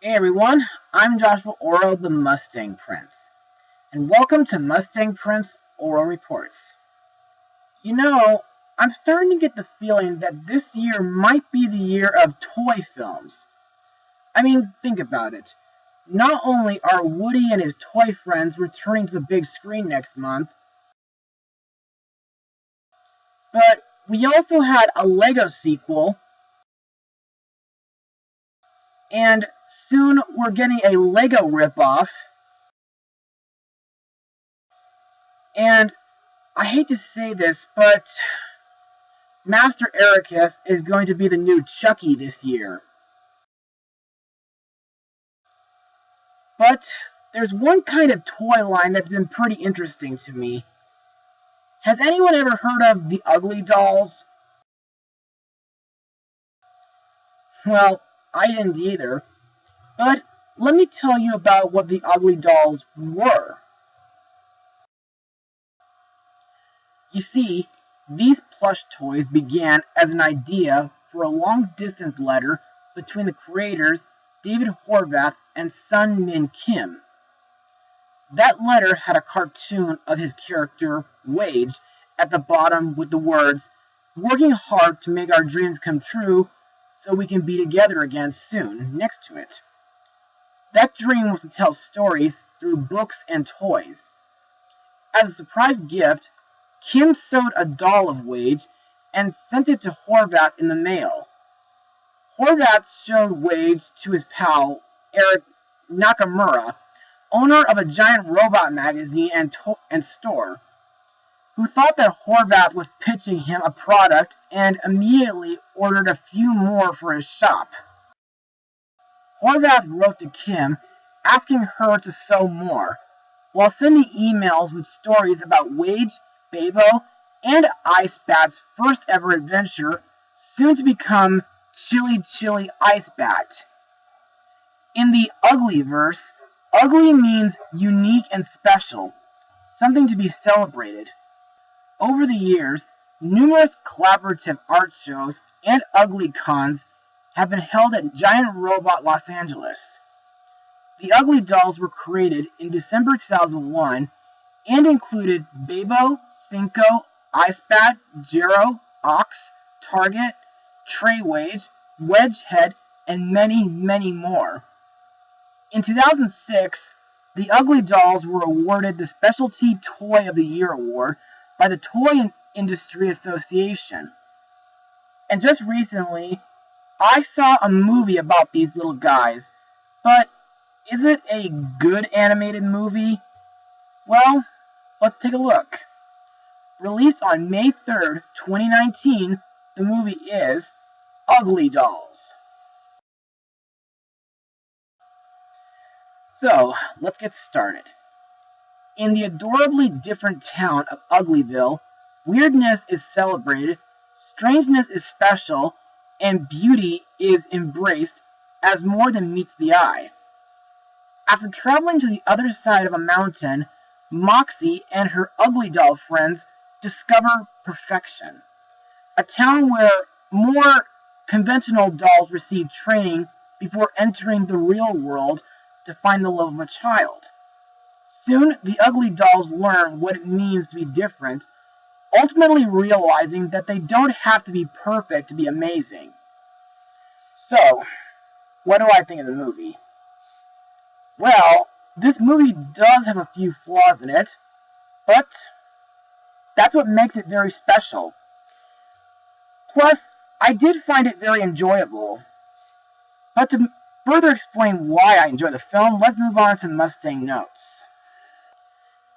Hey everyone, I'm Joshua Orro, the Mustang Prince, and welcome to Mustang Prince Orro Reports. You know, I'm starting to get the feeling that this year might be the year of toy films. I mean, think about it. Not only are Woody and his toy friends returning to the big screen next month, but we also had a Lego sequel, and soon we're getting a Lego ripoff, and I hate to say this, but Master Ericus is going to be the new Chucky this year. But there's one kind of toy line that's been pretty interesting to me. Has anyone ever heard of the UglyDolls? Well, I didn't either. But let me tell you about what the UglyDolls were. You see, these plush toys began as an idea for a long-distance letter between the creators David Horvath and Sun Min Kim. That letter had a cartoon of his character, Wage, at the bottom with the words, "Working hard to make our dreams come true so we can be together again soon," next to it. That dream was to tell stories through books and toys. As a surprise gift, Kim sewed a doll of Wage and sent it to Horvath in the mail. Horvath showed Wage to his pal, Eric Nakamura, owner of a giant robot magazine and store, who thought that Horvath was pitching him a product and immediately ordered a few more for his shop. Horvath wrote to Kim, asking her to sew more, while sending emails with stories about Wage, Babo, and Ice Bat's first ever adventure, soon to become Chili Chili Ice Bat. In the Uglyverse, ugly means unique and special, something to be celebrated. Over the years, numerous collaborative art shows and ugly cons have been held at Giant Robot Los Angeles. The UglyDolls were created in December 2001 and included Babo, Cinco, Ice Bat, Jero, Ox, Target, Trey Wage, Wedgehead, and many, many more. In 2006, the UglyDolls were awarded the Specialty Toy of the Year award by the Toy Industry Association. And just recently, I saw a movie about these little guys, but is it a good animated movie? Well, let's take a look. Released on May 3rd, 2019, the movie is UglyDolls. So, let's get started. In the adorably different town of Uglyville, weirdness is celebrated, strangeness is special, and beauty is embraced as more than meets the eye. After traveling to the other side of a mountain, Moxie and her UglyDoll friends discover perfection, a town where more conventional dolls receive training before entering the real world to find the love of a child. Soon, the UglyDolls learn what it means to be different, ultimately realizing that they don't have to be perfect to be amazing. So, what do I think of the movie? Well, this movie does have a few flaws in it, but that's what makes it very special. Plus, I did find it very enjoyable. But to further explain why I enjoy the film, let's move on to some Mustang notes.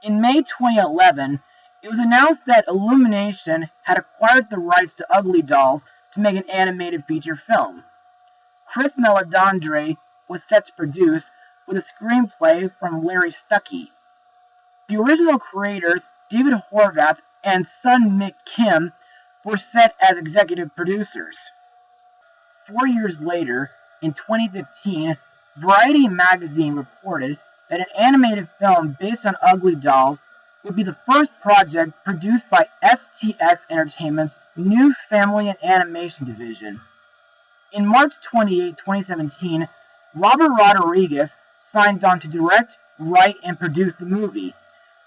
In May 2011, it was announced that Illumination had acquired the rights to UglyDolls to make an animated feature film. Chris Meledandri was set to produce, with a screenplay from Larry Stuckey. The original creators, David Horvath and Sun Min Kim, were set as executive producers. 4 years later, in 2015, Variety magazine reported that an animated film based on UglyDolls would be the first project produced by STX Entertainment's new family and animation division. In March 28, 2017, Robert Rodriguez signed on to direct, write, and produce the movie,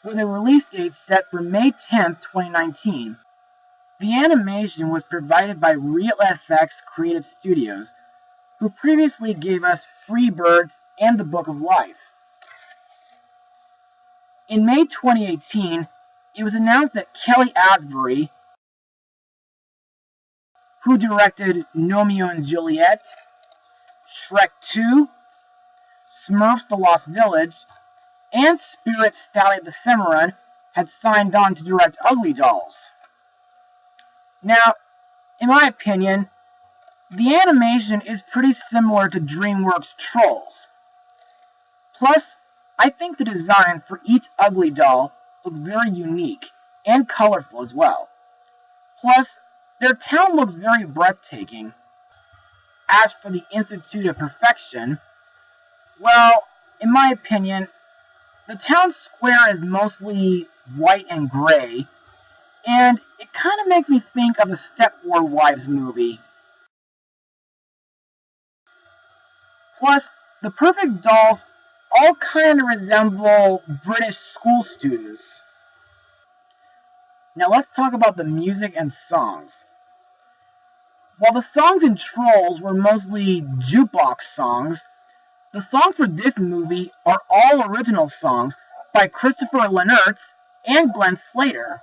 with a release date set for May 10, 2019. The animation was provided by RealFX Creative Studios, who previously gave us Freebirds and The Book of Life. In May 2018, it was announced that Kelly Asbury, who directed Romeo and Juliet, Shrek 2, Smurfs The Lost Village, and Spirit Stallion the Cimarron, had signed on to direct UglyDolls. Now, in my opinion, the animation is pretty similar to DreamWorks' Trolls. Plus, I think the designs for each Ugly doll look very unique and colorful as well. Plus, their town looks very breathtaking. As for the Institute of Perfection, well, in my opinion, the town square is mostly white and gray, and it kind of makes me think of the Stepford Wives movie. Plus, the perfect dolls all kind of resemble British school students. Now let's talk about the music and songs. While the songs in Trolls were mostly jukebox songs, the songs for this movie are all original songs by Christopher Lennertz and Glenn Slater.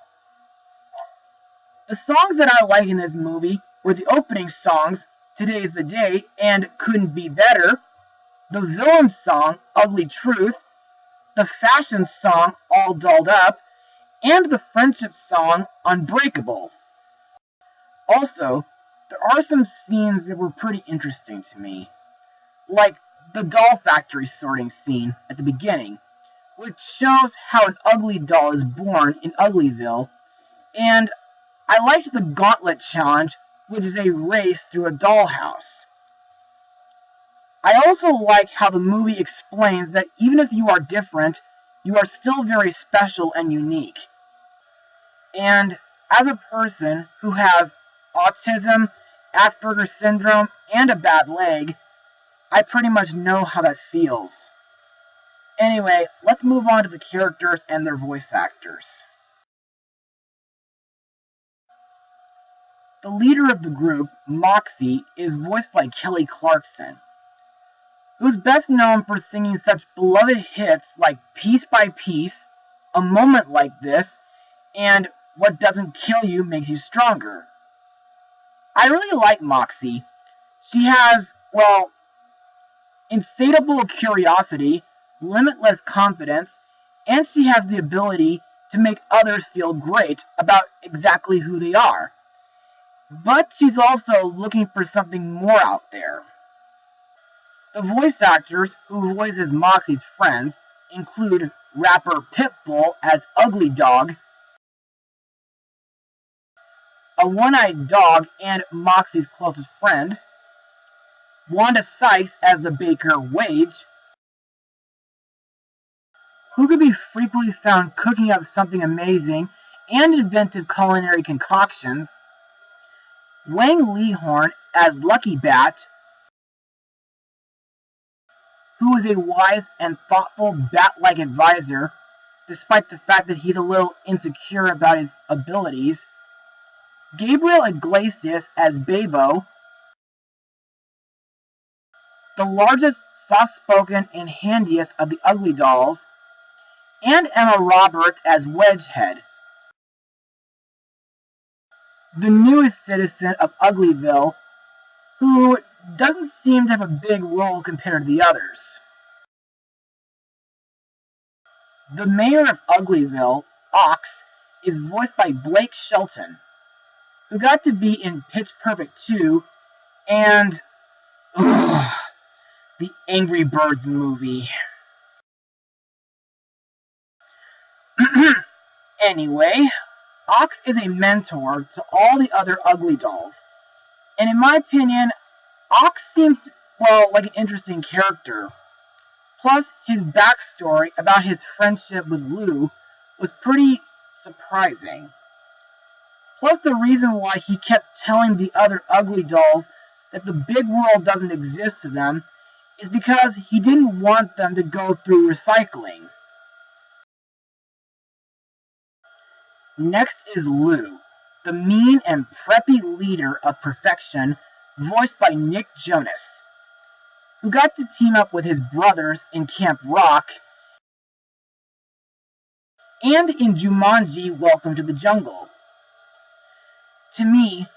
The songs that I like in this movie were the opening songs, Today's the Day and Couldn't Be Better, the villain song, Ugly Truth, the fashion song, All Dolled Up, and the friendship song, Unbreakable. Also, there are some scenes that were pretty interesting to me, like the doll factory sorting scene at the beginning, which shows how an ugly doll is born in Uglyville, and I liked the Gauntlet Challenge, which is a race through a dollhouse. I also like how the movie explains that even if you are different, you are still very special and unique. And as a person who has autism, Asperger's syndrome, and a bad leg, I pretty much know how that feels. Anyway, let's move on to the characters and their voice actors. The leader of the group, Moxie, is voiced by Kelly Clarkson, who's best known for singing such beloved hits like Piece by Piece, A Moment Like This, and What Doesn't Kill You Makes You Stronger. I really like Moxie. She has, well, insatiable curiosity, limitless confidence, and she has the ability to make others feel great about exactly who they are. But she's also looking for something more out there. The voice actors who voices Moxie's friends include rapper Pitbull as Ugly Dog, a one-eyed dog and Moxie's closest friend, Wanda Sykes as the baker Wage, who could be frequently found cooking up something amazing and inventive culinary concoctions, Wang Leehorn as Lucky Bat, who is a wise and thoughtful bat-like advisor, despite the fact that he's a little insecure about his abilities, Gabriel Iglesias as Babo, the largest, soft-spoken, and handiest of the Ugly Dolls, and Emma Roberts as Wedgehead, the newest citizen of Uglyville, who doesn't seem to have a big role compared to the others. The mayor of Uglyville, Ox, is voiced by Blake Shelton, who got to be in Pitch Perfect 2 and the Angry Birds movie. Anyway, Ox is a mentor to all the other Ugly Dolls, and in my opinion, Ox seems, well, like an interesting character. Plus, his backstory about his friendship with Lou was pretty surprising. Plus, the reason why he kept telling the other Ugly Dolls that the big world doesn't exist to them, is because he didn't want them to go through recycling. Next is Lou, the mean and preppy leader of Perfection, voiced by Nick Jonas, who got to team up with his brothers in Camp Rock and in Jumanji: Welcome to the Jungle. To me,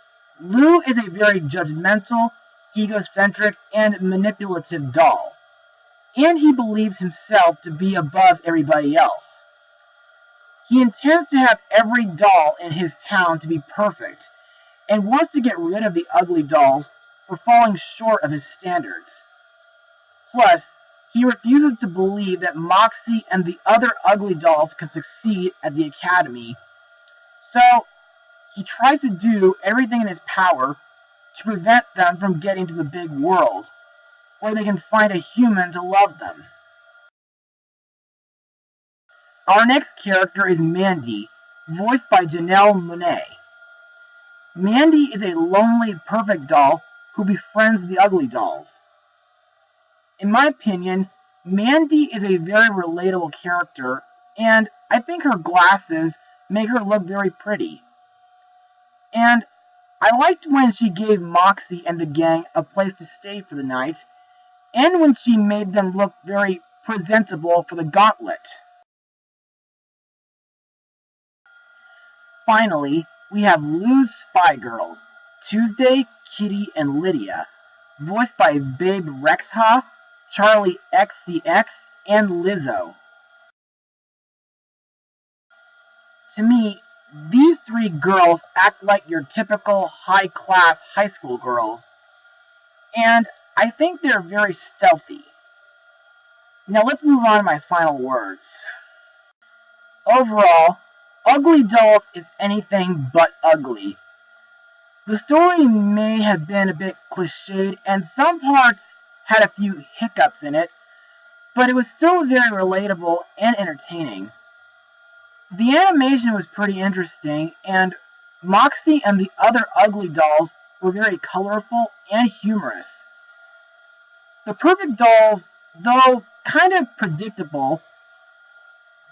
Lou is a very judgmental, egocentric, and manipulative doll, and he believes himself to be above everybody else. He intends to have every doll in his town to be perfect, and wants to get rid of the UglyDolls for falling short of his standards. Plus, he refuses to believe that Moxie and the other UglyDolls can succeed at the academy, so he tries to do everything in his power to prevent them from getting to the big world, where they can find a human to love them. Our next character is Mandy, voiced by Janelle Monáe. Mandy is a lonely, perfect doll who befriends the UglyDolls. In my opinion, Mandy is a very relatable character, and I think her glasses make her look very pretty. And I liked when she gave Moxie and the gang a place to stay for the night, and when she made them look very presentable for the gauntlet. Finally, we have Lou's Spy Girls, Tuesday, Kitty, and Lydia, voiced by Babe Rexha, Charlie XCX, and Lizzo. To me, these three girls act like your typical high-class high school girls, and I think they're very stealthy. Now let's move on to my final words. Overall, UglyDolls is anything but ugly. The story may have been a bit cliched, and some parts had a few hiccups in it, but it was still very relatable and entertaining. The animation was pretty interesting, and Moxie and the other UglyDolls were very colorful and humorous. The Perfect Dolls, though kind of predictable,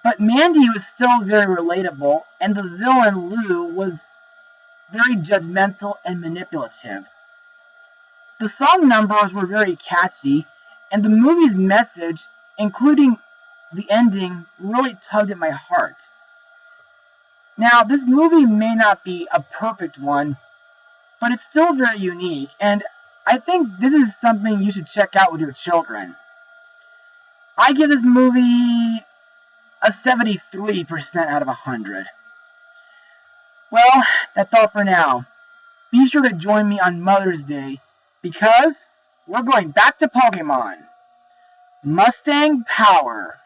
but Mandy was still very relatable, and the villain Lou was very judgmental and manipulative. The song numbers were very catchy, and the movie's message, including the ending, really tugged at my heart. Now, this movie may not be a perfect one, but it's still very unique, and I think this is something you should check out with your children. I give this movie a 73% out of 100. Well, that's all for now. Be sure to join me on Mother's Day, because we're going back to Pokemon. Mustang Power!